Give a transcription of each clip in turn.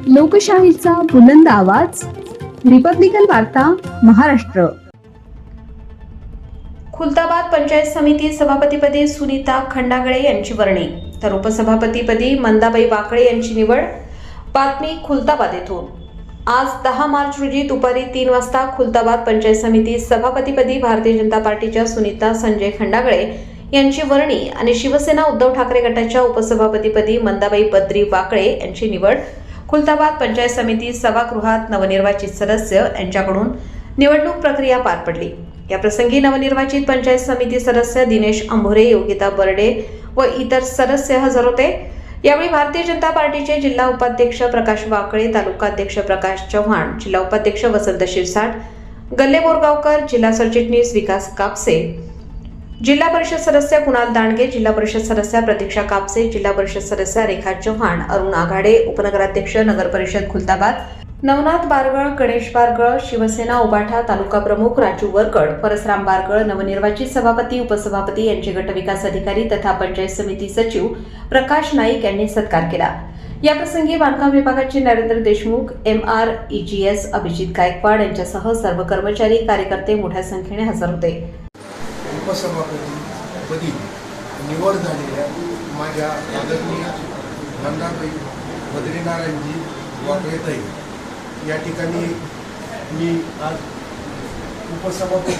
लोकशाहीचा बुलंद आवाज, रिपब्लिकन वार्ता, महाराष्ट्र. खुलताबाद पंचायत समिती सभापतीपदी सुनीता खंडागळे यांची वर्णी, तर उपसभापतीपदी मंदाबाई वाकळे यांची निवड. बातमी खुलताबाद येथून. आज 10 मार्च रोजी दुपारी 3 वाजता खुलताबाद पंचायत समिती सभापतीपदी भारतीय जनता पार्टीच्या सुनीता संजय खंडागळे यांची वर्णी आणि शिवसेना उद्धव ठाकरे गटाच्या उपसभापतीपदी मंदाबाई बद्री वाकळे यांची निवड खुलताबाद पंचायत समिती सभागृहात नवनिर्वाचित सदस्य यांच्याकडून निवडणूक प्रक्रिया पार पडली. या प्रसंगी नवनिर्वाचित पंचायत समिती सदस्य दिनेश अंभोरे, योगिता बर्डे व इतर सदस्य हजर होते. यावेळी भारतीय जनता पार्टीचे जिल्हा उपाध्यक्ष प्रकाश वाकळे, तालुका अध्यक्ष प्रकाश चव्हाण, जिल्हा उपाध्यक्ष वसंत शिरसाट, गल्ले बोरगावकर, जिल्हा सरचिटणीस विकास कापसे, जिल्हा परिषद सदस्य कुणाल दांडगे, जिल्हा परिषद सदस्य प्रतीक्षा कापसे, जिल्हा परिषद सदस्य रेखा चव्हाण, अरुण आघाडे, उपनगराध्यक्ष नगर परिषद खुलताबाद नवनाथ बारगळ, गणेश बारगळ, शिवसेना उबाठा तालुका प्रमुख राजू वरकड, परसराम बारगळ, नवनिर्वाचित सभापती उपसभापती यांचे गटविकास अधिकारी तथा पंचायत समिती सचिव प्रकाश नाईक यांनी सत्कार केला. या प्रसंगी बांधकाम विभागाचे नरेंद्र देशमुख, MREGS अभिजित गायकवाड यांच्यासह सर्व कर्मचारी कार्यकर्ते मोठ्या संख्येने हजर होते. उपसभापतीपदी निवड झालेल्या माझ्या आदरणीय मंदाबाई बद्रीनारायणजी वाकळेताई या ठिकाणी मी आज उपसभापती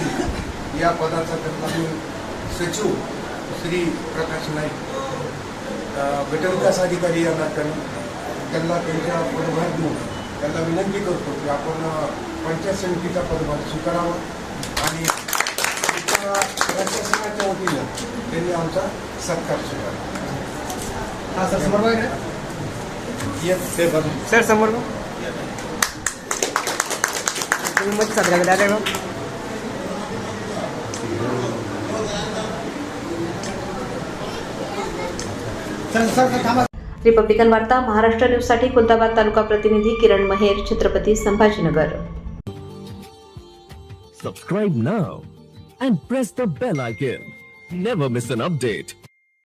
या पदाचा करता मी सचिव श्री प्रकाश नाईक, गटविकास अधिकारी या नात्याने त्यांना त्यांच्या पदभार देऊन त्यांना विनंती करतो की आपण पंचायत समितीचा पदभार स्वीकारावा आणि प्रशासनाच्या वतीनं त्यांनी आमचा सत्कार स्वीकारला. हा सर, समोर आहे ना? सर समोर रिपब्लिकन वार्ता महाराष्ट्र न्यूज साठी खुलताबाद तालुका प्रतिनिधी किरण महेर, Chhatrapati Sambhajinagar. Subscribe now and press the bell icon. Never miss an update.